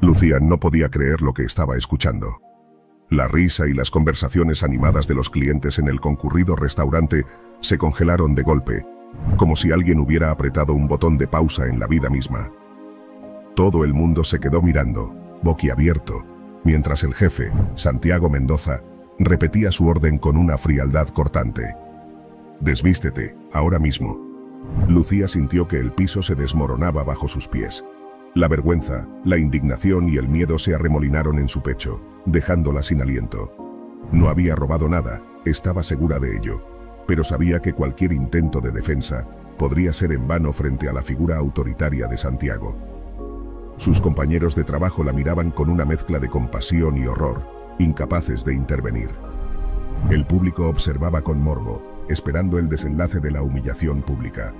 Lucía no podía creer lo que estaba escuchando. La risa y las conversaciones animadas de los clientes en el concurrido restaurante se congelaron de golpe, como si alguien hubiera apretado un botón de pausa en la vida misma. Todo el mundo se quedó mirando, boquiabierto, mientras el jefe, Santiago Mendoza, repetía su orden con una frialdad cortante. «Desvístete, ahora mismo». Lucía sintió que el piso se desmoronaba bajo sus pies. La vergüenza, la indignación y el miedo se arremolinaron en su pecho, dejándola sin aliento. No había robado nada, estaba segura de ello, pero sabía que cualquier intento de defensa podría ser en vano frente a la figura autoritaria de Santiago. Sus compañeros de trabajo la miraban con una mezcla de compasión y horror, incapaces de intervenir. El público observaba con morbo, esperando el desenlace de la humillación pública.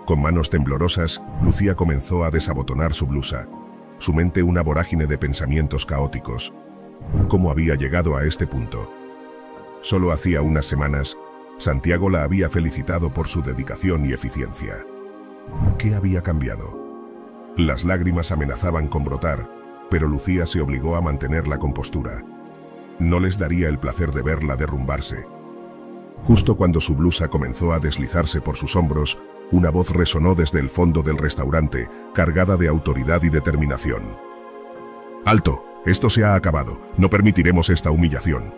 Con manos temblorosas, Lucía comenzó a desabotonar su blusa, su mente una vorágine de pensamientos caóticos. ¿Cómo había llegado a este punto? Solo hacía unas semanas, Santiago la había felicitado por su dedicación y eficiencia. ¿Qué había cambiado? Las lágrimas amenazaban con brotar, pero Lucía se obligó a mantener la compostura. No les daría el placer de verla derrumbarse. Justo cuando su blusa comenzó a deslizarse por sus hombros, una voz resonó desde el fondo del restaurante, cargada de autoridad y determinación. «¡Alto! Esto se ha acabado. No permitiremos esta humillación».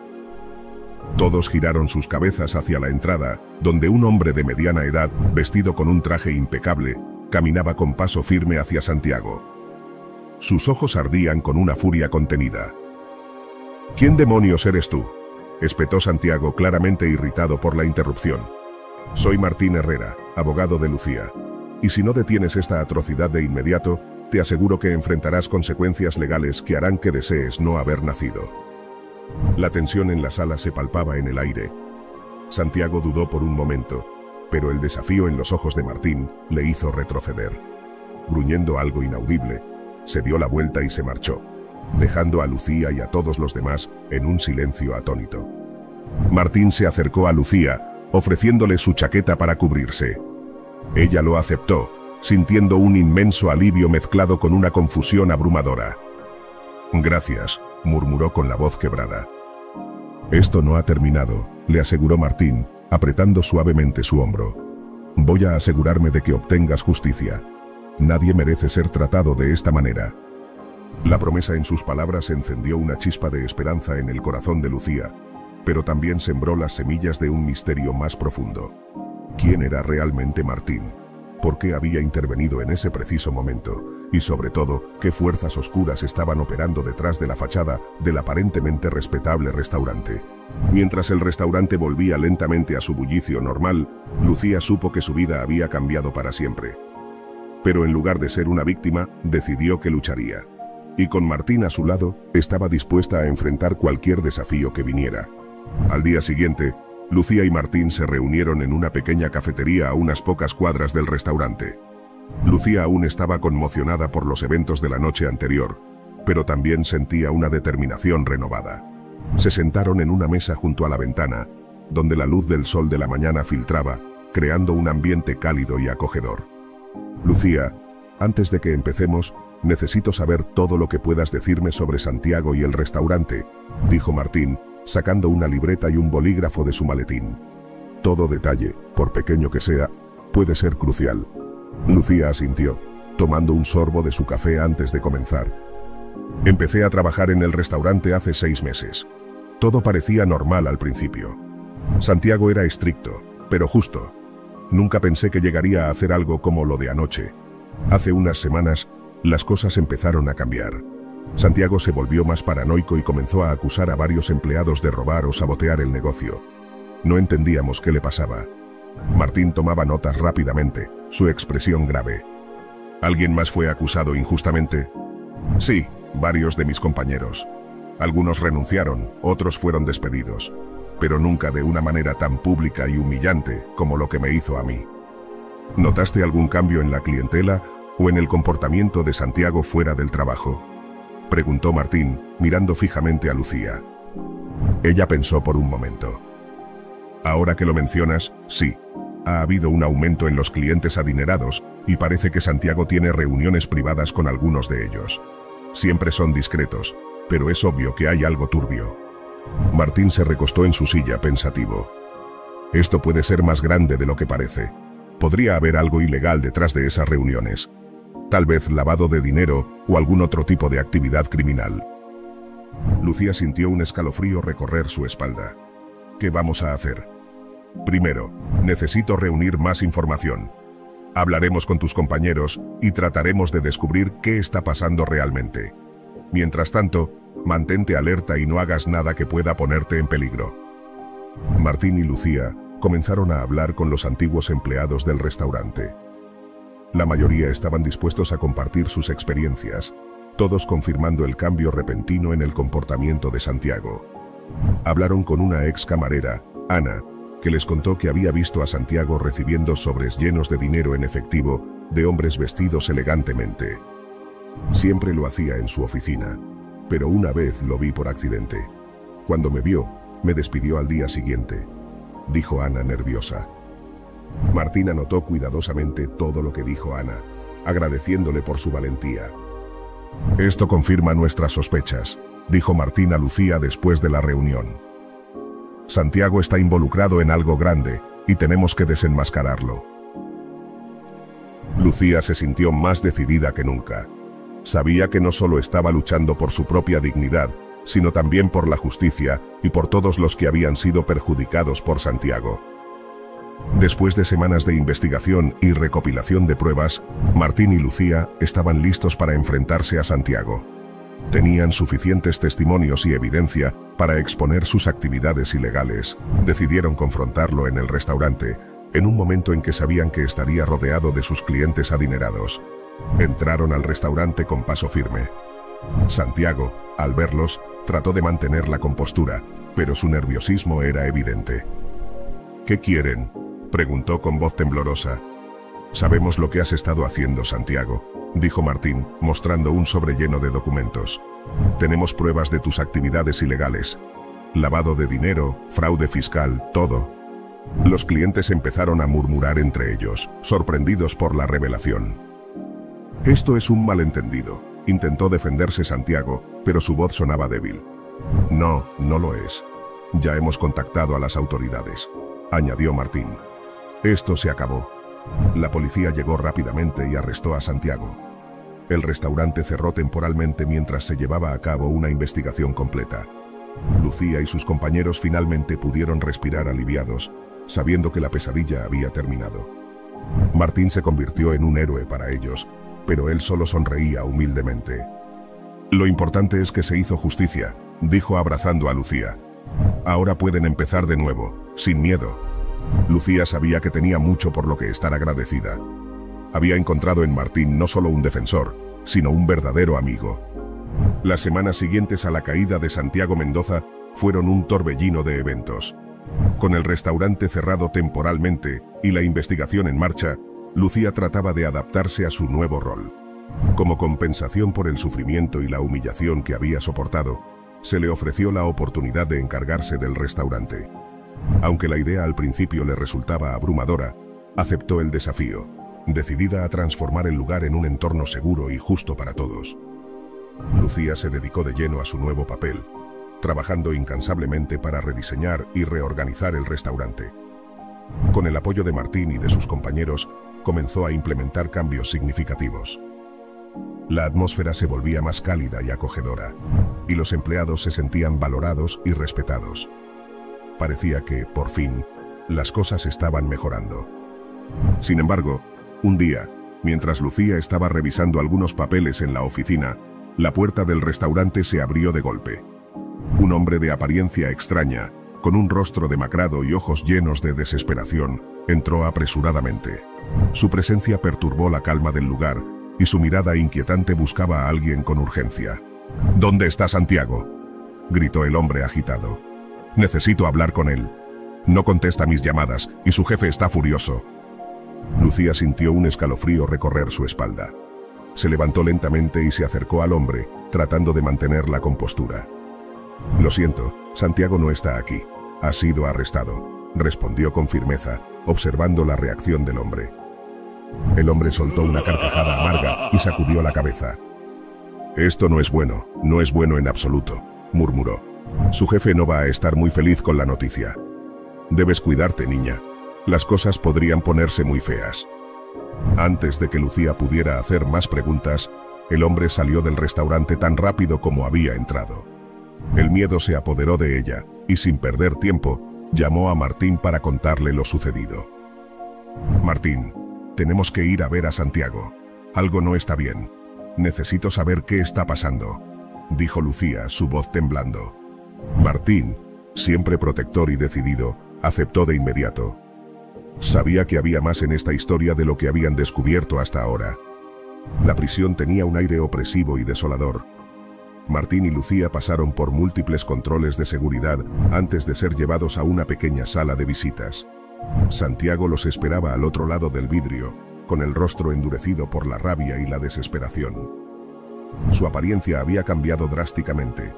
Todos giraron sus cabezas hacia la entrada, donde un hombre de mediana edad, vestido con un traje impecable, caminaba con paso firme hacia Santiago. Sus ojos ardían con una furia contenida. «¿Quién demonios eres tú?», espetó Santiago, claramente irritado por la interrupción. «Soy Martín Herrera, abogado de Lucía. Y si no detienes esta atrocidad de inmediato, te aseguro que enfrentarás consecuencias legales que harán que desees no haber nacido». La tensión en la sala se palpaba en el aire. Santiago dudó por un momento, pero el desafío en los ojos de Martín le hizo retroceder. Gruñendo algo inaudible, se dio la vuelta y se marchó, dejando a Lucía y a todos los demás en un silencio atónito. Martín se acercó a Lucía, ofreciéndole su chaqueta para cubrirse. Ella lo aceptó, sintiendo un inmenso alivio mezclado con una confusión abrumadora. «Gracias», murmuró con la voz quebrada. «Esto no ha terminado», le aseguró Martín, apretando suavemente su hombro. «Voy a asegurarme de que obtengas justicia. Nadie merece ser tratado de esta manera». La promesa en sus palabras encendió una chispa de esperanza en el corazón de Lucía, pero también sembró las semillas de un misterio más profundo. ¿Quién era realmente Martín? ¿Por qué había intervenido en ese preciso momento? Y sobre todo, ¿qué fuerzas oscuras estaban operando detrás de la fachada del aparentemente respetable restaurante? Mientras el restaurante volvía lentamente a su bullicio normal, Lucía supo que su vida había cambiado para siempre. Pero en lugar de ser una víctima, decidió que lucharía. Y con Martín a su lado, estaba dispuesta a enfrentar cualquier desafío que viniera. Al día siguiente, Lucía y Martín se reunieron en una pequeña cafetería a unas pocas cuadras del restaurante. Lucía aún estaba conmocionada por los eventos de la noche anterior, pero también sentía una determinación renovada. Se sentaron en una mesa junto a la ventana, donde la luz del sol de la mañana filtraba, creando un ambiente cálido y acogedor. «Lucía, antes de que empecemos, necesito saber todo lo que puedas decirme sobre Santiago y el restaurante», dijo Martín, sacando una libreta y un bolígrafo de su maletín. «Todo detalle, por pequeño que sea, puede ser crucial». Lucía asintió, tomando un sorbo de su café antes de comenzar. «Empecé a trabajar en el restaurante hace 6 meses. Todo parecía normal al principio. Santiago era estricto, pero justo. Nunca pensé que llegaría a hacer algo como lo de anoche. Hace unas semanas, las cosas empezaron a cambiar. Santiago se volvió más paranoico y comenzó a acusar a varios empleados de robar o sabotear el negocio. No entendíamos qué le pasaba». Martín tomaba notas rápidamente, su expresión grave. «¿Alguien más fue acusado injustamente?» «Sí, varios de mis compañeros. Algunos renunciaron, otros fueron despedidos, pero nunca de una manera tan pública y humillante como lo que me hizo a mí». «¿Notaste algún cambio en la clientela o en el comportamiento de Santiago fuera del trabajo?», preguntó Martín, mirando fijamente a Lucía. Ella pensó por un momento. «Ahora que lo mencionas, sí. Ha habido un aumento en los clientes adinerados y parece que Santiago tiene reuniones privadas con algunos de ellos. Siempre son discretos, pero es obvio que hay algo turbio. Martín se recostó en su silla pensativo. Esto puede ser más grande de lo que parece. Podría haber algo ilegal detrás de esas reuniones. Tal vez lavado de dinero o algún otro tipo de actividad criminal. Lucía sintió un escalofrío recorrer su espalda. ¿Qué vamos a hacer? Primero, necesito reunir más información. Hablaremos con tus compañeros y trataremos de descubrir qué está pasando realmente. Mientras tanto, mantente alerta y no hagas nada que pueda ponerte en peligro. Martín y Lucía comenzaron a hablar con los antiguos empleados del restaurante. La mayoría estaban dispuestos a compartir sus experiencias, todos confirmando el cambio repentino en el comportamiento de Santiago. Hablaron con una ex camarera, Ana, que les contó que había visto a Santiago recibiendo sobres llenos de dinero en efectivo de hombres vestidos elegantemente. Siempre lo hacía en su oficina, pero una vez lo vi por accidente. Cuando me vio, me despidió al día siguiente, dijo Ana nerviosa. Martín anotó cuidadosamente todo lo que dijo Ana, agradeciéndole por su valentía. Esto confirma nuestras sospechas, dijo Martín a Lucía después de la reunión. Santiago está involucrado en algo grande y tenemos que desenmascararlo. Lucía se sintió más decidida que nunca. Sabía que no solo estaba luchando por su propia dignidad, sino también por la justicia y por todos los que habían sido perjudicados por Santiago. Después de semanas de investigación y recopilación de pruebas, Martín y Lucía estaban listos para enfrentarse a Santiago. Tenían suficientes testimonios y evidencia para exponer sus actividades ilegales. Decidieron confrontarlo en el restaurante, en un momento en que sabían que estaría rodeado de sus clientes adinerados. Entraron al restaurante con paso firme. Santiago, al verlos, trató de mantener la compostura, pero su nerviosismo era evidente. ¿Qué quieren?, preguntó con voz temblorosa. Sabemos lo que has estado haciendo, Santiago, dijo Martín, mostrando un sobre lleno de documentos. Tenemos pruebas de tus actividades ilegales. Lavado de dinero, fraude fiscal, todo. Los clientes empezaron a murmurar entre ellos, sorprendidos por la revelación. Esto es un malentendido, intentó defenderse Santiago, pero su voz sonaba débil. No, no lo es. Ya hemos contactado a las autoridades, añadió Martín. Esto se acabó. La policía llegó rápidamente y arrestó a Santiago. El restaurante cerró temporalmente mientras se llevaba a cabo una investigación completa. Lucía y sus compañeros finalmente pudieron respirar aliviados, sabiendo que la pesadilla había terminado. Martín se convirtió en un héroe para ellos, pero él solo sonreía humildemente. Lo importante es que se hizo justicia, dijo abrazando a Lucía. Ahora pueden empezar de nuevo, sin miedo. Lucía sabía que tenía mucho por lo que estar agradecida. Había encontrado en Martín no solo un defensor, sino un verdadero amigo. Las semanas siguientes a la caída de Santiago Mendoza fueron un torbellino de eventos. Con el restaurante cerrado temporalmente y la investigación en marcha, Lucía trataba de adaptarse a su nuevo rol. Como compensación por el sufrimiento y la humillación que había soportado, se le ofreció la oportunidad de encargarse del restaurante. Aunque la idea al principio le resultaba abrumadora, aceptó el desafío, decidida a transformar el lugar en un entorno seguro y justo para todos. Lucía se dedicó de lleno a su nuevo papel, trabajando incansablemente para rediseñar y reorganizar el restaurante. Con el apoyo de Martín y de sus compañeros, comenzó a implementar cambios significativos. La atmósfera se volvía más cálida y acogedora, y los empleados se sentían valorados y respetados. Parecía que, por fin, las cosas estaban mejorando. Sin embargo, un día, mientras Lucía estaba revisando algunos papeles en la oficina, la puerta del restaurante se abrió de golpe. Un hombre de apariencia extraña, con un rostro demacrado y ojos llenos de desesperación, entró apresuradamente. Su presencia perturbó la calma del lugar, y su mirada inquietante buscaba a alguien con urgencia. «¿Dónde está Santiago?», gritó el hombre agitado. «Necesito hablar con él. No contesta mis llamadas, y su jefe está furioso». Lucía sintió un escalofrío recorrer su espalda. Se levantó lentamente y se acercó al hombre, tratando de mantener la compostura. «Lo siento, Santiago no está aquí. Ha sido arrestado», respondió con firmeza, observando la reacción del hombre. El hombre soltó una carcajada amarga y sacudió la cabeza. Esto no es bueno, no es bueno en absoluto, murmuró. Su jefe no va a estar muy feliz con la noticia. Debes cuidarte, niña. Las cosas podrían ponerse muy feas. Antes de que Lucía pudiera hacer más preguntas, el hombre salió del restaurante tan rápido como había entrado. El miedo se apoderó de ella, y sin perder tiempo, llamó a Martín para contarle lo sucedido. Martín, tenemos que ir a ver a Santiago. Algo no está bien. Necesito saber qué está pasando, dijo Lucía, su voz temblando. Martín, siempre protector y decidido, aceptó de inmediato. Sabía que había más en esta historia de lo que habían descubierto hasta ahora. La prisión tenía un aire opresivo y desolador. Martín y Lucía pasaron por múltiples controles de seguridad antes de ser llevados a una pequeña sala de visitas. Santiago los esperaba al otro lado del vidrio, con el rostro endurecido por la rabia y la desesperación. Su apariencia había cambiado drásticamente.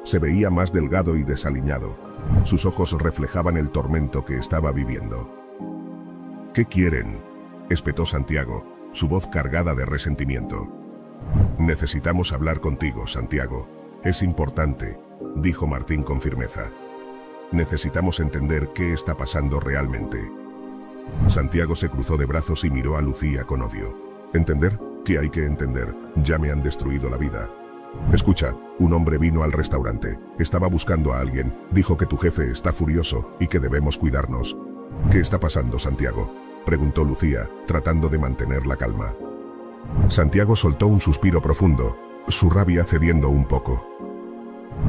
Se veía más delgado y desaliñado. Sus ojos reflejaban el tormento que estaba viviendo. ¿Qué quieren?, espetó Santiago, su voz cargada de resentimiento. Necesitamos hablar contigo, Santiago. Es importante, dijo Martín con firmeza. Necesitamos entender qué está pasando realmente. Santiago se cruzó de brazos y miró a Lucía con odio. ¿Entender? ¿Qué hay que entender? Ya me han destruido la vida. Escucha, un hombre vino al restaurante. Estaba buscando a alguien. Dijo que tu jefe está furioso y que debemos cuidarnos. ¿Qué está pasando, Santiago?, preguntó Lucía, tratando de mantener la calma. Santiago soltó un suspiro profundo, su rabia cediendo un poco.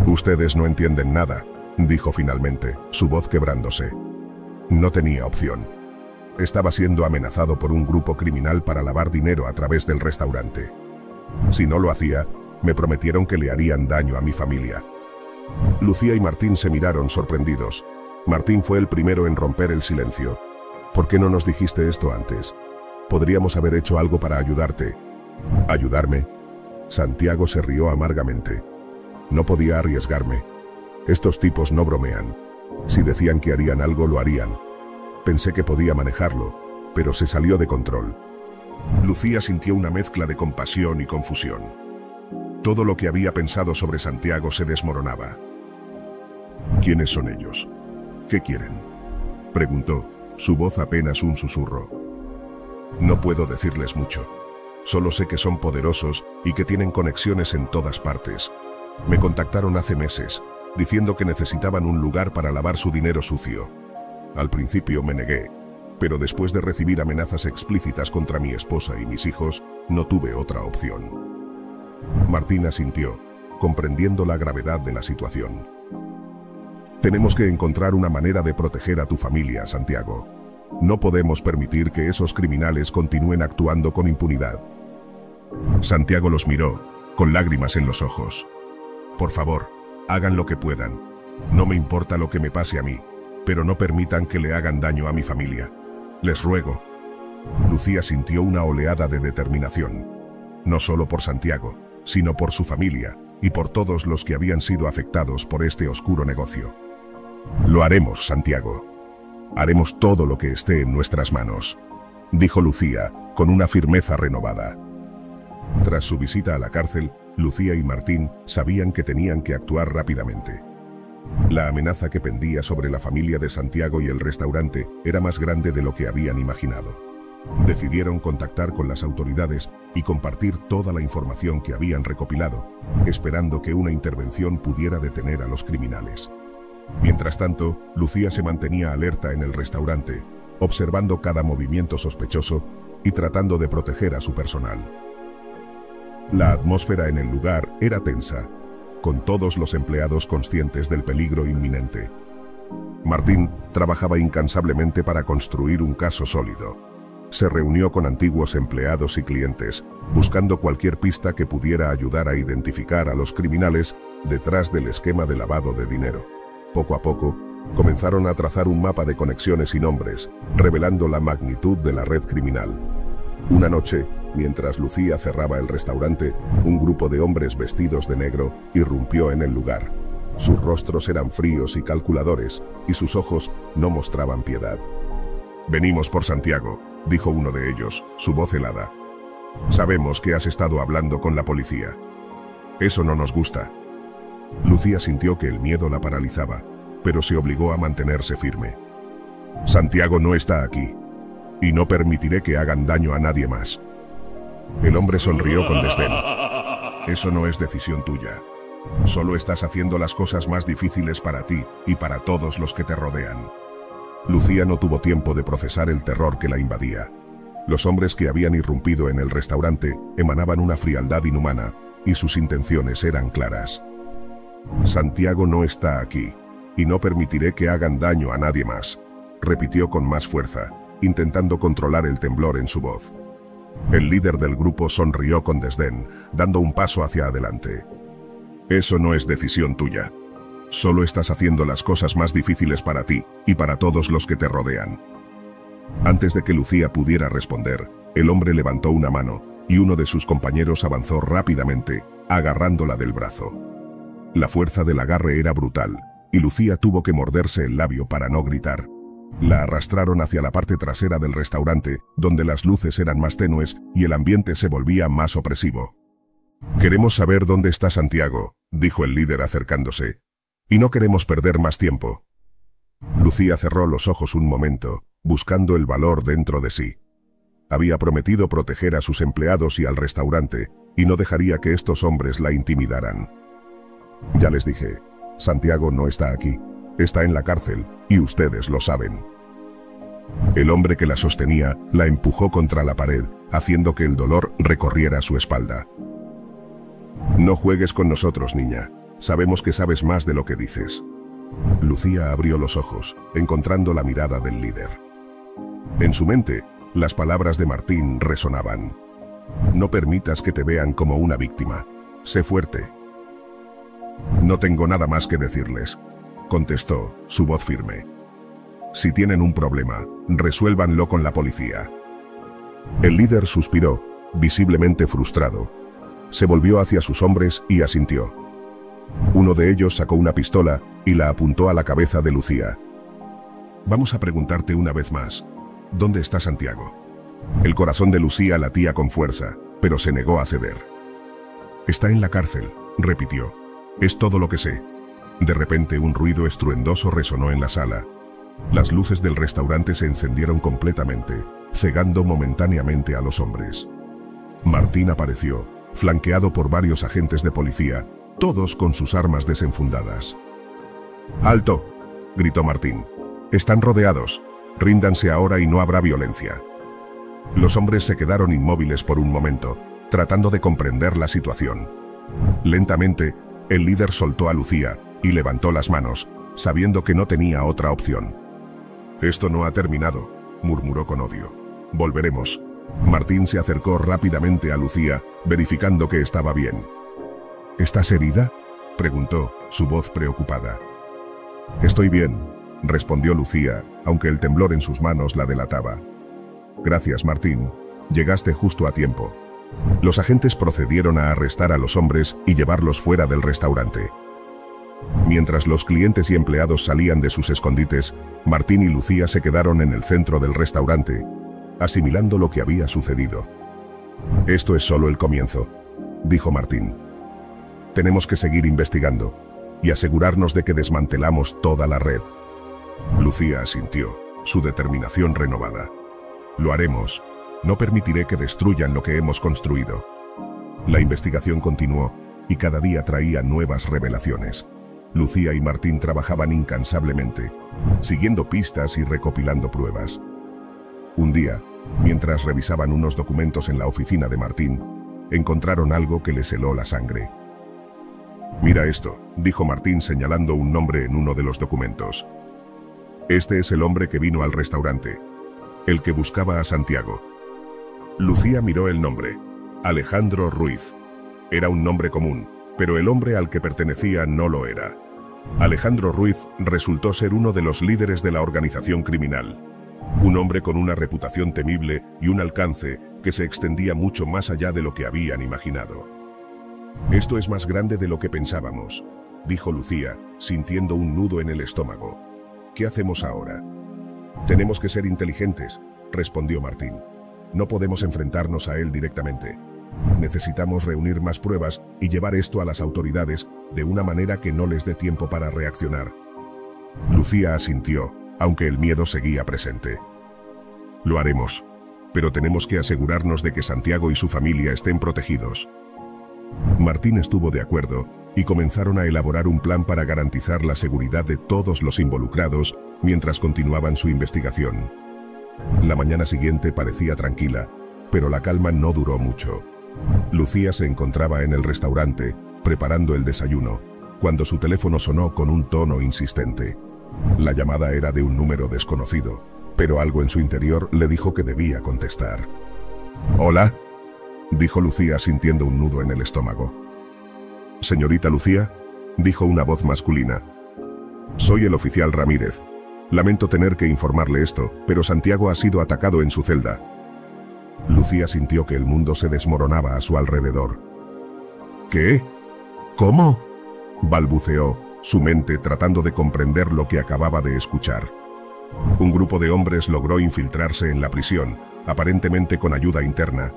Ustedes no entienden nada, dijo finalmente, su voz quebrándose. No tenía opción. Estaba siendo amenazado por un grupo criminal para lavar dinero a través del restaurante. Si no lo hacía, me prometieron que le harían daño a mi familia. Lucía y Martín se miraron sorprendidos. Martín fue el primero en romper el silencio. ¿Por qué no nos dijiste esto antes? Podríamos haber hecho algo para ayudarte. ¿Ayudarme? Santiago se rió amargamente. No podía arriesgarme. Estos tipos no bromean. Si decían que harían algo, lo harían. Pensé que podía manejarlo, pero se salió de control. Lucía sintió una mezcla de compasión y confusión. Todo lo que había pensado sobre Santiago se desmoronaba. ¿Quiénes son ellos? ¿Qué quieren?, preguntó, su voz apenas un susurro. No puedo decirles mucho. Solo sé que son poderosos y que tienen conexiones en todas partes. Me contactaron hace meses, diciendo que necesitaban un lugar para lavar su dinero sucio. Al principio me negué, pero después de recibir amenazas explícitas contra mi esposa y mis hijos, no tuve otra opción. Martín asintió, comprendiendo la gravedad de la situación. Tenemos que encontrar una manera de proteger a tu familia, Santiago. No podemos permitir que esos criminales continúen actuando con impunidad. Santiago los miró, con lágrimas en los ojos. Por favor, hagan lo que puedan. No me importa lo que me pase a mí, pero no permitan que le hagan daño a mi familia. Les ruego. Lucía sintió una oleada de determinación. No solo por Santiago, sino por su familia y por todos los que habían sido afectados por este oscuro negocio. Lo haremos, Santiago. Haremos todo lo que esté en nuestras manos, dijo Lucía, con una firmeza renovada. Tras su visita a la cárcel, Lucía y Martín sabían que tenían que actuar rápidamente. La amenaza que pendía sobre la familia de Santiago y el restaurante era más grande de lo que habían imaginado. Decidieron contactar con las autoridades y compartir toda la información que habían recopilado, esperando que una intervención pudiera detener a los criminales. Mientras tanto, Lucía se mantenía alerta en el restaurante, observando cada movimiento sospechoso y tratando de proteger a su personal. La atmósfera en el lugar era tensa, con todos los empleados conscientes del peligro inminente. Martín trabajaba incansablemente para construir un caso sólido. Se reunió con antiguos empleados y clientes, buscando cualquier pista que pudiera ayudar a identificar a los criminales detrás del esquema de lavado de dinero. Poco a poco, comenzaron a trazar un mapa de conexiones y nombres, revelando la magnitud de la red criminal. Una noche, mientras Lucía cerraba el restaurante, un grupo de hombres vestidos de negro irrumpió en el lugar. Sus rostros eran fríos y calculadores, y sus ojos no mostraban piedad. «Venimos por Santiago», dijo uno de ellos, su voz helada. «Sabemos que has estado hablando con la policía. Eso no nos gusta. Lucía sintió que el miedo la paralizaba, pero se obligó a mantenerse firme. Santiago no está aquí, y no permitiré que hagan daño a nadie más. El hombre sonrió con desdén. Eso no es decisión tuya. Solo estás haciendo las cosas más difíciles para ti y para todos los que te rodean. Lucía no tuvo tiempo de procesar el terror que la invadía. Los hombres que habían irrumpido en el restaurante emanaban una frialdad inhumana, y sus intenciones eran claras. Santiago no está aquí, y no permitiré que hagan daño a nadie más, repitió con más fuerza, intentando controlar el temblor en su voz. El líder del grupo sonrió con desdén, dando un paso hacia adelante. Eso no es decisión tuya. Solo estás haciendo las cosas más difíciles para ti y para todos los que te rodean. Antes de que Lucía pudiera responder, el hombre levantó una mano y uno de sus compañeros avanzó rápidamente, agarrándola del brazo. La fuerza del agarre era brutal, y Lucía tuvo que morderse el labio para no gritar. La arrastraron hacia la parte trasera del restaurante, donde las luces eran más tenues y el ambiente se volvía más opresivo. «Queremos saber dónde está Santiago», dijo el líder acercándose, «y no queremos perder más tiempo». Lucía cerró los ojos un momento, buscando el valor dentro de sí. Había prometido proteger a sus empleados y al restaurante, y no dejaría que estos hombres la intimidaran. «Ya les dije, Santiago no está aquí. Está en la cárcel, y ustedes lo saben». El hombre que la sostenía la empujó contra la pared, haciendo que el dolor recorriera su espalda. «No juegues con nosotros, niña. Sabemos que sabes más de lo que dices». Lucía abrió los ojos, encontrando la mirada del líder. En su mente, las palabras de Martín resonaban. «No permitas que te vean como una víctima. Sé fuerte». «No tengo nada más que decirles», contestó, su voz firme. «Si tienen un problema, resuélvanlo con la policía». El líder suspiró, visiblemente frustrado. Se volvió hacia sus hombres y asintió. Uno de ellos sacó una pistola y la apuntó a la cabeza de Lucía. «Vamos a preguntarte una vez más, ¿dónde está Santiago?» El corazón de Lucía latía con fuerza, pero se negó a ceder. «Está en la cárcel», repitió. «Es todo lo que sé». De repente un ruido estruendoso resonó en la sala. Las luces del restaurante se encendieron completamente, cegando momentáneamente a los hombres. Martín apareció, flanqueado por varios agentes de policía, todos con sus armas desenfundadas. «¡Alto!», gritó Martín. «Están rodeados. Ríndanse ahora y no habrá violencia». Los hombres se quedaron inmóviles por un momento, tratando de comprender la situación. Lentamente, el líder soltó a Lucía y levantó las manos, sabiendo que no tenía otra opción. «Esto no ha terminado», murmuró con odio. «Volveremos». Martín se acercó rápidamente a Lucía, verificando que estaba bien. «¿Estás herida?», preguntó, su voz preocupada. «Estoy bien», respondió Lucía, aunque el temblor en sus manos la delataba. «Gracias, Martín. Llegaste justo a tiempo». Los agentes procedieron a arrestar a los hombres y llevarlos fuera del restaurante. Mientras los clientes y empleados salían de sus escondites, Martín y Lucía se quedaron en el centro del restaurante, asimilando lo que había sucedido. «Esto es solo el comienzo», dijo Martín. «Tenemos que seguir investigando y asegurarnos de que desmantelamos toda la red». Lucía asintió, su determinación renovada. «Lo haremos. No permitiré que destruyan lo que hemos construido». La investigación continuó y cada día traía nuevas revelaciones. Lucía y Martín trabajaban incansablemente, siguiendo pistas y recopilando pruebas. Un día, mientras revisaban unos documentos en la oficina de Martín, encontraron algo que les heló la sangre. «Mira esto», dijo Martín señalando un nombre en uno de los documentos. «Este es el hombre que vino al restaurante, el que buscaba a Santiago». Lucía miró el nombre. Alejandro Ruiz. Era un nombre común, pero el hombre al que pertenecía no lo era. Alejandro Ruiz resultó ser uno de los líderes de la organización criminal. Un hombre con una reputación temible y un alcance que se extendía mucho más allá de lo que habían imaginado. «Esto es más grande de lo que pensábamos», dijo Lucía, sintiendo un nudo en el estómago. «¿Qué hacemos ahora?» «Tenemos que ser inteligentes», respondió Martín. «No podemos enfrentarnos a él directamente. Necesitamos reunir más pruebas y llevar esto a las autoridades de una manera que no les dé tiempo para reaccionar. Lucía asintió, aunque el miedo seguía presente. Lo haremos, pero tenemos que asegurarnos de que Santiago y su familia estén protegidos. Martín estuvo de acuerdo y comenzaron a elaborar un plan para garantizar la seguridad de todos los involucrados mientras continuaban su investigación. La mañana siguiente parecía tranquila, pero la calma no duró mucho. Lucía se encontraba en el restaurante, preparando el desayuno, cuando su teléfono sonó con un tono insistente. La llamada era de un número desconocido, pero algo en su interior le dijo que debía contestar. «¿Hola?», dijo Lucía sintiendo un nudo en el estómago. «Señorita Lucía», dijo una voz masculina. «Soy el oficial Ramírez. Lamento tener que informarle esto, pero Santiago ha sido atacado en su celda». Lucía sintió que el mundo se desmoronaba a su alrededor. «¿Qué? ¿Cómo?», balbuceó, su mente tratando de comprender lo que acababa de escuchar. Un grupo de hombres logró infiltrarse en la prisión, aparentemente con ayuda interna.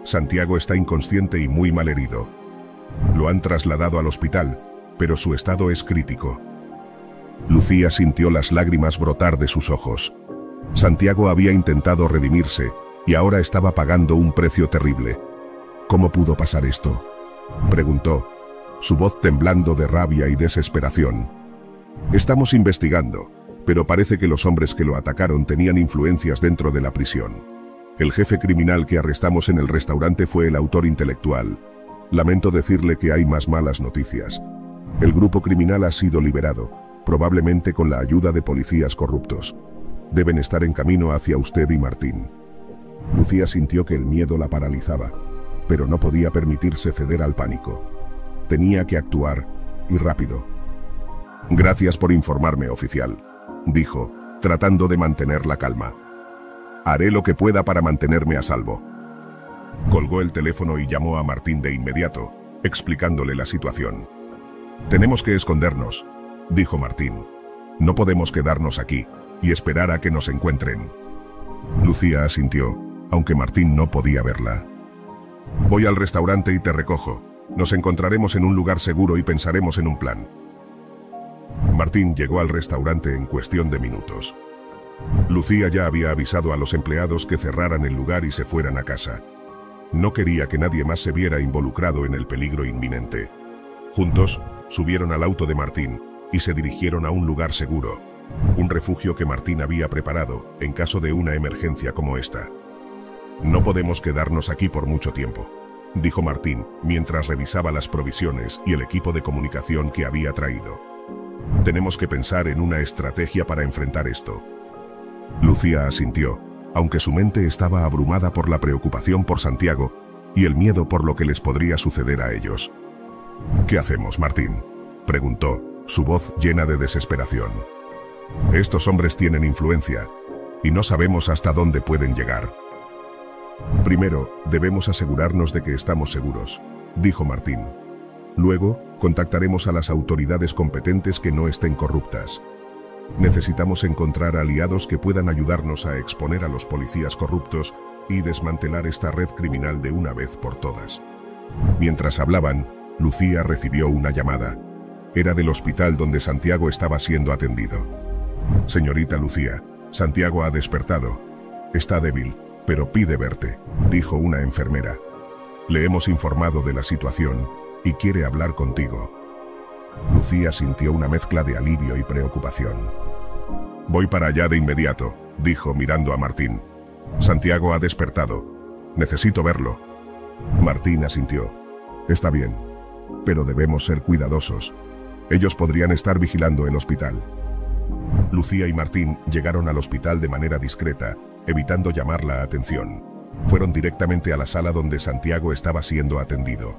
Santiago está inconsciente y muy mal herido. Lo han trasladado al hospital, pero su estado es crítico. Lucía sintió las lágrimas brotar de sus ojos. Santiago había intentado redimirse, y ahora estaba pagando un precio terrible. «¿Cómo pudo pasar esto?», preguntó, su voz temblando de rabia y desesperación. «Estamos investigando, pero parece que los hombres que lo atacaron tenían influencias dentro de la prisión. El jefe criminal que arrestamos en el restaurante fue el autor intelectual. Lamento decirle que hay más malas noticias. El grupo criminal ha sido liberado, probablemente con la ayuda de policías corruptos. Deben estar en camino hacia usted y Martín». Lucía sintió que el miedo la paralizaba, pero no podía permitirse ceder al pánico. Tenía que actuar, y rápido. «Gracias por informarme, oficial», dijo, tratando de mantener la calma. «Haré lo que pueda para mantenerme a salvo». Colgó el teléfono y llamó a Martín de inmediato, explicándole la situación. «Tenemos que escondernos», dijo Martín. «No podemos quedarnos aquí y esperar a que nos encuentren». Lucía asintió, aunque Martín no podía verla. «Voy al restaurante y te recojo. Nos encontraremos en un lugar seguro y pensaremos en un plan». Martín llegó al restaurante en cuestión de minutos. Lucía ya había avisado a los empleados que cerraran el lugar y se fueran a casa. No quería que nadie más se viera involucrado en el peligro inminente. Juntos, subieron al auto de Martín y se dirigieron a un lugar seguro, un refugio que Martín había preparado en caso de una emergencia como esta. «No podemos quedarnos aquí por mucho tiempo», dijo Martín mientras revisaba las provisiones y el equipo de comunicación que había traído. «Tenemos que pensar en una estrategia para enfrentar esto». Lucía asintió, aunque su mente estaba abrumada por la preocupación por Santiago y el miedo por lo que les podría suceder a ellos. «¿Qué hacemos, Martín?», preguntó, su voz llena de desesperación. «Estos hombres tienen influencia, y no sabemos hasta dónde pueden llegar». «Primero, debemos asegurarnos de que estamos seguros», dijo Martín. «Luego, contactaremos a las autoridades competentes que no estén corruptas. Necesitamos encontrar aliados que puedan ayudarnos a exponer a los policías corruptos y desmantelar esta red criminal de una vez por todas». Mientras hablaban, Lucía recibió una llamada. Era del hospital donde Santiago estaba siendo atendido. «Señorita Lucía, Santiago ha despertado. Está débil, pero pide verte», dijo una enfermera. «Le hemos informado de la situación y quiere hablar contigo». Lucía sintió una mezcla de alivio y preocupación. «Voy para allá de inmediato», dijo mirando a Martín. «Santiago ha despertado. Necesito verlo». Martín asintió. «Está bien, pero debemos ser cuidadosos. Ellos podrían estar vigilando el hospital». Lucía y Martín llegaron al hospital de manera discreta, evitando llamar la atención. Fueron directamente a la sala donde Santiago estaba siendo atendido.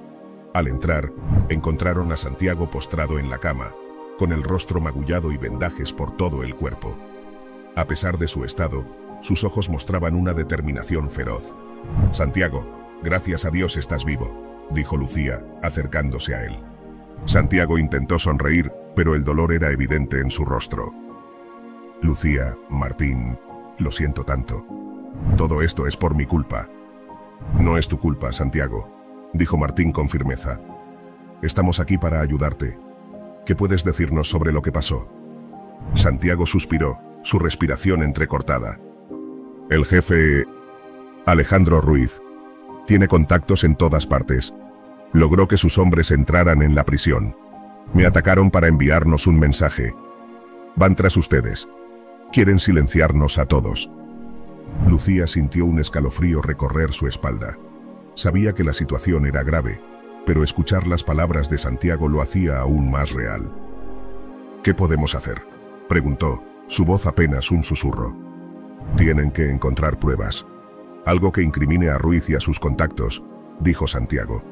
Al entrar, encontraron a Santiago postrado en la cama, con el rostro magullado y vendajes por todo el cuerpo. A pesar de su estado, sus ojos mostraban una determinación feroz. «Santiago, gracias a Dios estás vivo», dijo Lucía, acercándose a él. Santiago intentó sonreír, pero el dolor era evidente en su rostro. «Lucía, Martín, lo siento tanto. Todo esto es por mi culpa». «No es tu culpa, Santiago. dijo Martín con firmeza. Estamos aquí para ayudarte. ¿Qué puedes decirnos sobre lo que pasó? Santiago suspiró, su respiración entrecortada. El jefe, Alejandro Ruiz, tiene contactos en todas partes. Logró que sus hombres entraran en la prisión. Me atacaron para enviarnos un mensaje. Van tras ustedes. Quieren silenciarnos a todos. Lucía sintió un escalofrío recorrer su espalda. Sabía que la situación era grave, pero escuchar las palabras de Santiago lo hacía aún más real. ¿Qué podemos hacer?, preguntó, su voz apenas un susurro. Tienen que encontrar pruebas. Algo que incrimine a Ruiz y a sus contactos, dijo Santiago.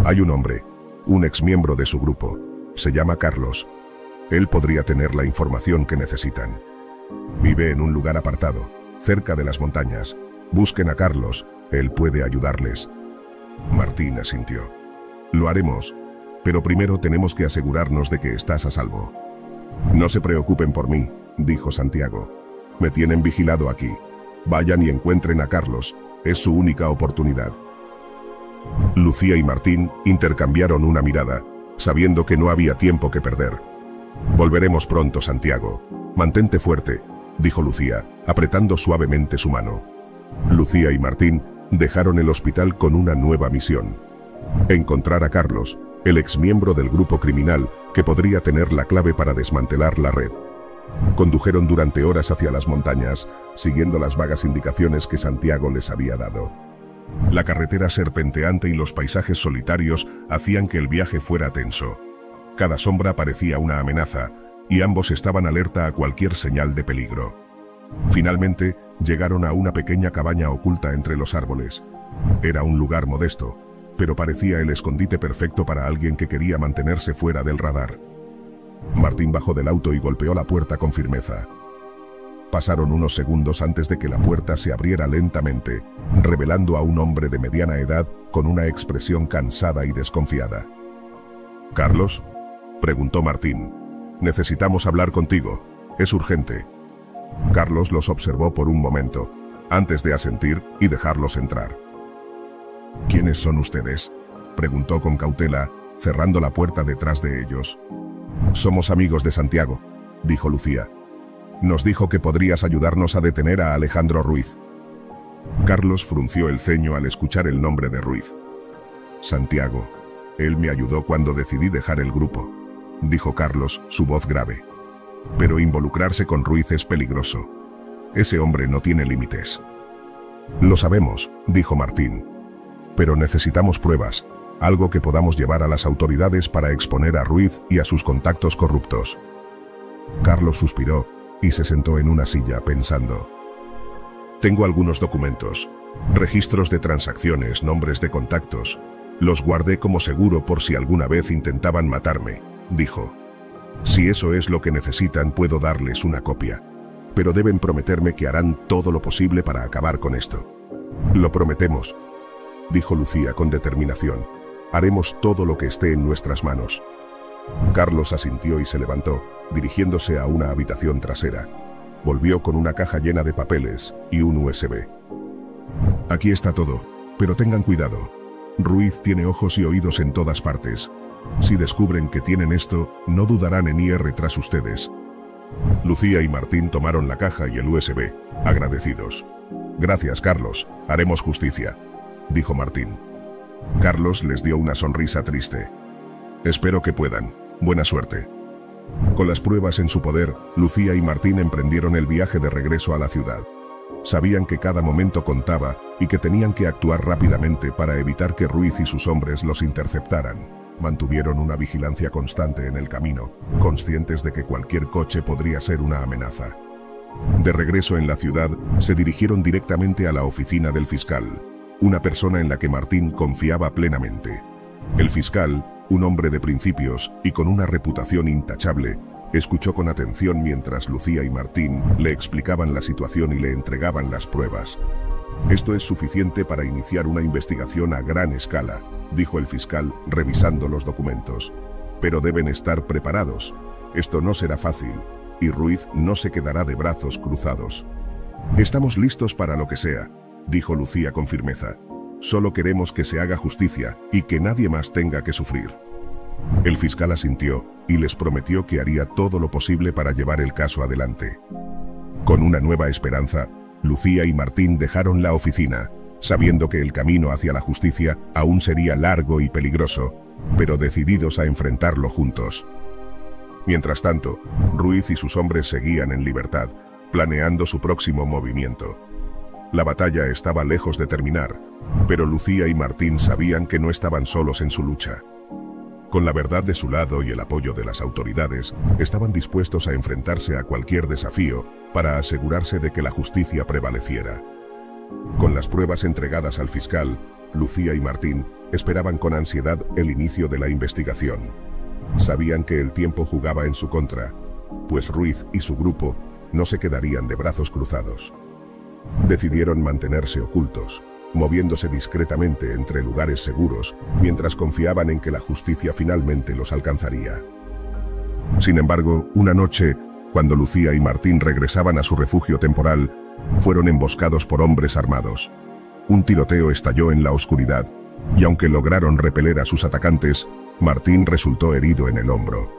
Hay un hombre, un exmiembro de su grupo. Se llama Carlos. Él podría tener la información que necesitan. Vive en un lugar apartado, cerca de las montañas. Busquen a Carlos, él puede ayudarles. Martín asintió. Lo haremos, pero primero tenemos que asegurarnos de que estás a salvo. No se preocupen por mí, dijo Santiago. Me tienen vigilado aquí. Vayan y encuentren a Carlos, es su única oportunidad. Lucía y Martín intercambiaron una mirada, sabiendo que no había tiempo que perder. Volveremos pronto, Santiago. Mantente fuerte, dijo Lucía, apretando suavemente su mano. Lucía y Martín dejaron el hospital con una nueva misión: encontrar a Carlos, el exmiembro del grupo criminal que podría tener la clave para desmantelar la red. Condujeron durante horas hacia las montañas, siguiendo las vagas indicaciones que Santiago les había dado. La carretera serpenteante y los paisajes solitarios hacían que el viaje fuera tenso. Cada sombra parecía una amenaza, y ambos estaban alerta a cualquier señal de peligro. Finalmente, llegaron a una pequeña cabaña oculta entre los árboles. Era un lugar modesto, pero parecía el escondite perfecto para alguien que quería mantenerse fuera del radar. Martín bajó del auto y golpeó la puerta con firmeza. Pasaron unos segundos antes de que la puerta se abriera lentamente, revelando a un hombre de mediana edad con una expresión cansada y desconfiada. «¿Carlos?», preguntó Martín. «Necesitamos hablar contigo. Es urgente». Carlos los observó por un momento, antes de asentir y dejarlos entrar. «¿Quiénes son ustedes?», preguntó con cautela, cerrando la puerta detrás de ellos. «Somos amigos de Santiago», dijo Lucía. «Nos dijo que podrías ayudarnos a detener a Alejandro Ruiz». Carlos frunció el ceño al escuchar el nombre de Ruiz. «Santiago. Él me ayudó cuando decidí dejar el grupo», dijo Carlos, su voz grave. «Pero involucrarse con Ruiz es peligroso. Ese hombre no tiene límites». «Lo sabemos», dijo Martín. «Pero necesitamos pruebas, algo que podamos llevar a las autoridades para exponer a Ruiz y a sus contactos corruptos». Carlos suspiró y se sentó en una silla pensando. «Tengo algunos documentos, registros de transacciones, nombres de contactos. Los guardé como seguro por si alguna vez intentaban matarme», dijo. «Si eso es lo que necesitan, puedo darles una copia. Pero deben prometerme que harán todo lo posible para acabar con esto». «Lo prometemos», dijo Lucía con determinación. «Haremos todo lo que esté en nuestras manos». Carlos asintió y se levantó, dirigiéndose a una habitación trasera. Volvió con una caja llena de papeles y un USB. «Aquí está todo, pero tengan cuidado. Ruiz tiene ojos y oídos en todas partes. Si descubren que tienen esto, no dudarán en ir tras ustedes». Lucía y Martín tomaron la caja y el USB, agradecidos. «Gracias, Carlos, haremos justicia», dijo Martín. Carlos les dio una sonrisa triste. «Espero que puedan. Buena suerte». Con las pruebas en su poder, Lucía y Martín emprendieron el viaje de regreso a la ciudad. Sabían que cada momento contaba y que tenían que actuar rápidamente para evitar que Ruiz y sus hombres los interceptaran. Mantuvieron una vigilancia constante en el camino, conscientes de que cualquier coche podría ser una amenaza. De regreso en la ciudad, se dirigieron directamente a la oficina del fiscal, una persona en la que Martín confiaba plenamente. El fiscal, un hombre de principios y con una reputación intachable, escuchó con atención mientras Lucía y Martín le explicaban la situación y le entregaban las pruebas. «Esto es suficiente para iniciar una investigación a gran escala», dijo el fiscal, revisando los documentos. «Pero deben estar preparados. Esto no será fácil, y Ruiz no se quedará de brazos cruzados». «Estamos listos para lo que sea», dijo Lucía con firmeza. Solo queremos que se haga justicia y que nadie más tenga que sufrir. El fiscal asintió y les prometió que haría todo lo posible para llevar el caso adelante. Con una nueva esperanza, Lucía y Martín dejaron la oficina, sabiendo que el camino hacia la justicia aún sería largo y peligroso, pero decididos a enfrentarlo juntos. Mientras tanto, Ruiz y sus hombres seguían en libertad, planeando su próximo movimiento. La batalla estaba lejos de terminar, pero Lucía y Martín sabían que no estaban solos en su lucha. Con la verdad de su lado y el apoyo de las autoridades, estaban dispuestos a enfrentarse a cualquier desafío para asegurarse de que la justicia prevaleciera. Con las pruebas entregadas al fiscal, Lucía y Martín esperaban con ansiedad el inicio de la investigación. Sabían que el tiempo jugaba en su contra, pues Ruiz y su grupo no se quedarían de brazos cruzados. Decidieron mantenerse ocultos, moviéndose discretamente entre lugares seguros, mientras confiaban en que la justicia finalmente los alcanzaría. Sin embargo, una noche, cuando Lucía y Martín regresaban a su refugio temporal, fueron emboscados por hombres armados. Un tiroteo estalló en la oscuridad, y aunque lograron repeler a sus atacantes, Martín resultó herido en el hombro.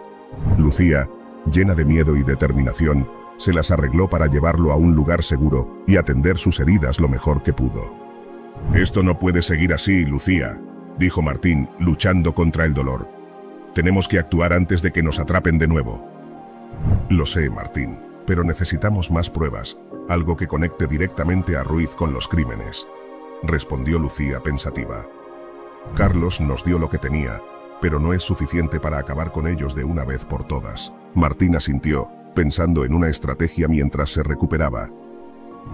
Lucía, llena de miedo y determinación, se las arregló para llevarlo a un lugar seguro y atender sus heridas lo mejor que pudo. «Esto no puede seguir así, Lucía», dijo Martín, luchando contra el dolor. «Tenemos que actuar antes de que nos atrapen de nuevo». «Lo sé, Martín, pero necesitamos más pruebas, algo que conecte directamente a Ruiz con los crímenes», respondió Lucía pensativa. «Carlos nos dio lo que tenía, pero no es suficiente para acabar con ellos de una vez por todas». Martín asintió, pensando en una estrategia mientras se recuperaba.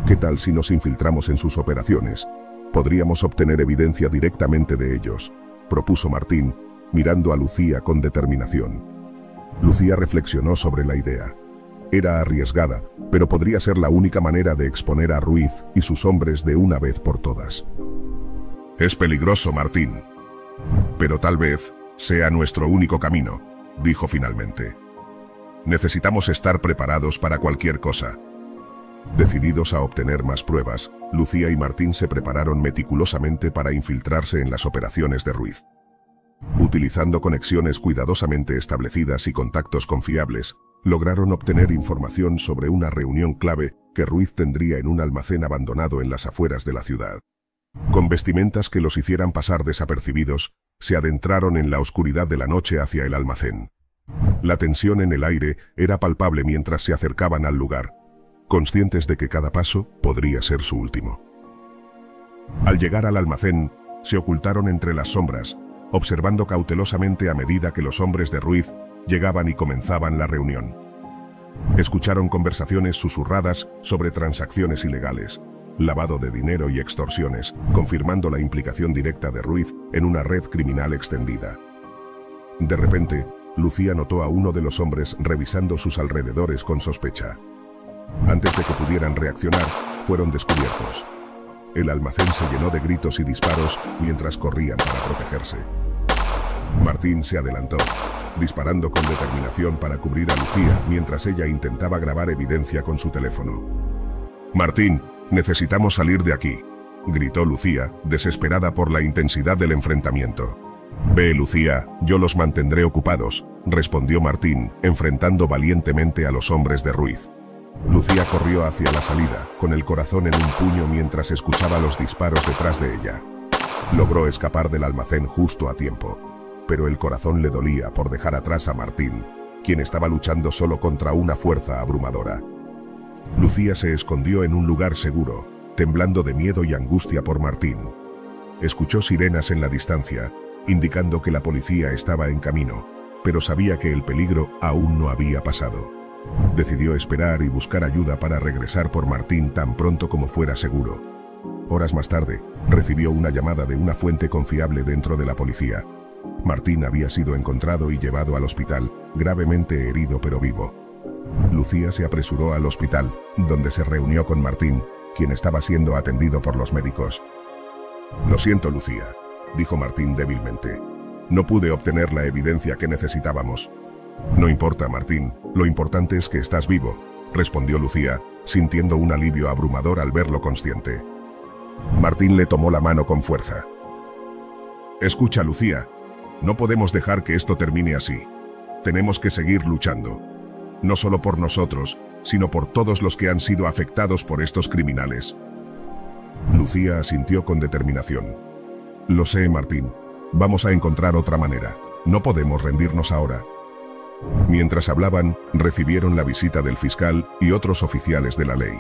«¿Qué tal si nos infiltramos en sus operaciones? Podríamos obtener evidencia directamente de ellos», propuso Martín, mirando a Lucía con determinación. Lucía reflexionó sobre la idea. Era arriesgada, pero podría ser la única manera de exponer a Ruiz y sus hombres de una vez por todas. «Es peligroso, Martín, pero tal vez sea nuestro único camino», dijo finalmente. «Necesitamos estar preparados para cualquier cosa». Decididos a obtener más pruebas, Lucía y Martín se prepararon meticulosamente para infiltrarse en las operaciones de Ruiz. Utilizando conexiones cuidadosamente establecidas y contactos confiables, lograron obtener información sobre una reunión clave que Ruiz tendría en un almacén abandonado en las afueras de la ciudad. Con vestimentas que los hicieran pasar desapercibidos, se adentraron en la oscuridad de la noche hacia el almacén. La tensión en el aire era palpable mientras se acercaban al lugar, conscientes de que cada paso podría ser su último. Al llegar al almacén, se ocultaron entre las sombras, observando cautelosamente a medida que los hombres de Ruiz llegaban y comenzaban la reunión. Escucharon conversaciones susurradas sobre transacciones ilegales, lavado de dinero y extorsiones, confirmando la implicación directa de Ruiz en una red criminal extendida. De repente, Lucía notó a uno de los hombres revisando sus alrededores con sospecha. Antes de que pudieran reaccionar, fueron descubiertos. El almacén se llenó de gritos y disparos mientras corrían para protegerse. Martín se adelantó, disparando con determinación para cubrir a Lucía mientras ella intentaba grabar evidencia con su teléfono. «Martín, necesitamos salir de aquí», gritó Lucía, desesperada por la intensidad del enfrentamiento. «Ve, Lucía, yo los mantendré ocupados», respondió Martín, enfrentando valientemente a los hombres de Ruiz. Lucía corrió hacia la salida, con el corazón en un puño mientras escuchaba los disparos detrás de ella. Logró escapar del almacén justo a tiempo, pero el corazón le dolía por dejar atrás a Martín, quien estaba luchando solo contra una fuerza abrumadora. Lucía se escondió en un lugar seguro, temblando de miedo y angustia por Martín. Escuchó sirenas en la distancia, indicando que la policía estaba en camino, pero sabía que el peligro aún no había pasado. Decidió esperar y buscar ayuda para regresar por Martín tan pronto como fuera seguro. Horas más tarde, recibió una llamada de una fuente confiable dentro de la policía. Martín había sido encontrado y llevado al hospital, gravemente herido pero vivo. Lucía se apresuró al hospital, donde se reunió con Martín, quien estaba siendo atendido por los médicos. «Lo siento, Lucía», dijo Martín débilmente. «No pude obtener la evidencia que necesitábamos». «No importa, Martín, lo importante es que estás vivo», respondió Lucía, sintiendo un alivio abrumador al verlo consciente. Martín le tomó la mano con fuerza. Escucha, Lucía, no podemos dejar que esto termine así. Tenemos que seguir luchando. No solo por nosotros, sino por todos los que han sido afectados por estos criminales. Lucía asintió con determinación. Lo sé, Martín. Vamos a encontrar otra manera. No podemos rendirnos ahora. Mientras hablaban, recibieron la visita del fiscal y otros oficiales de la ley.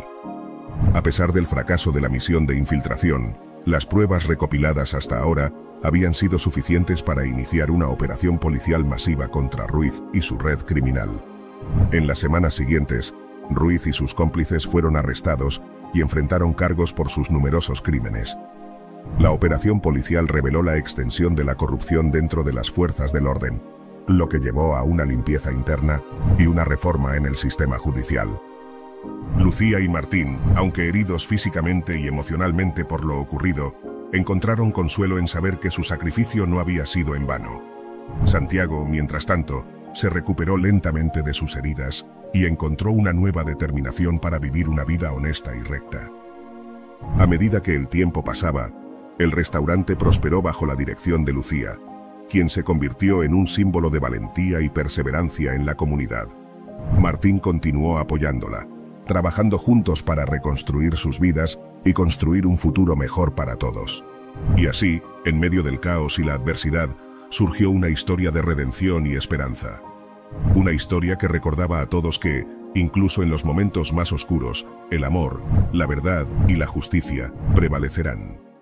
A pesar del fracaso de la misión de infiltración, las pruebas recopiladas hasta ahora habían sido suficientes para iniciar una operación policial masiva contra Ruiz y su red criminal. En las semanas siguientes, Ruiz y sus cómplices fueron arrestados y enfrentaron cargos por sus numerosos crímenes. La operación policial reveló la extensión de la corrupción dentro de las fuerzas del orden, lo que llevó a una limpieza interna y una reforma en el sistema judicial. Lucía y Martín, aunque heridos físicamente y emocionalmente por lo ocurrido, encontraron consuelo en saber que su sacrificio no había sido en vano. Santiago, mientras tanto, se recuperó lentamente de sus heridas y encontró una nueva determinación para vivir una vida honesta y recta. A medida que el tiempo pasaba, el restaurante prosperó bajo la dirección de Lucía, quien se convirtió en un símbolo de valentía y perseverancia en la comunidad. Martín continuó apoyándola, trabajando juntos para reconstruir sus vidas y construir un futuro mejor para todos. Y así, en medio del caos y la adversidad, surgió una historia de redención y esperanza. Una historia que recordaba a todos que, incluso en los momentos más oscuros, el amor, la verdad y la justicia prevalecerán.